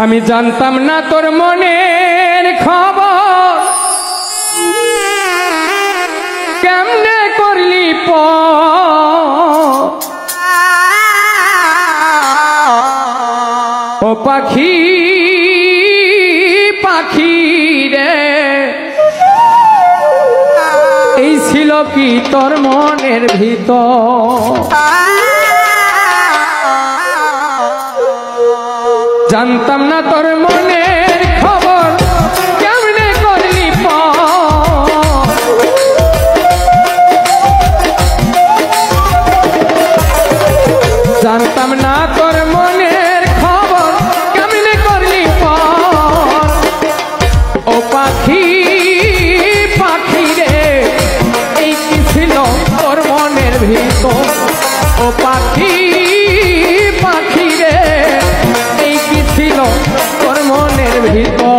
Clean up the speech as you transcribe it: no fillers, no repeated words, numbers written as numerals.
আমি জানতাম না তোর মনের খবর, কেমনে করলি ও পাখি পাখি রে, এই ছিল কি তোর মনের ভিতর? জানতাম না তোর মনের খবর, কেমনে করলি জানতাম না তোর মনের খবর, কেমনে করলি ও পাখি পাখি রে, এই কি ছিল তোর মনের ভিতর? ও পাখি পাখি রে, এই কি ছিল তোর মনের ভিতর?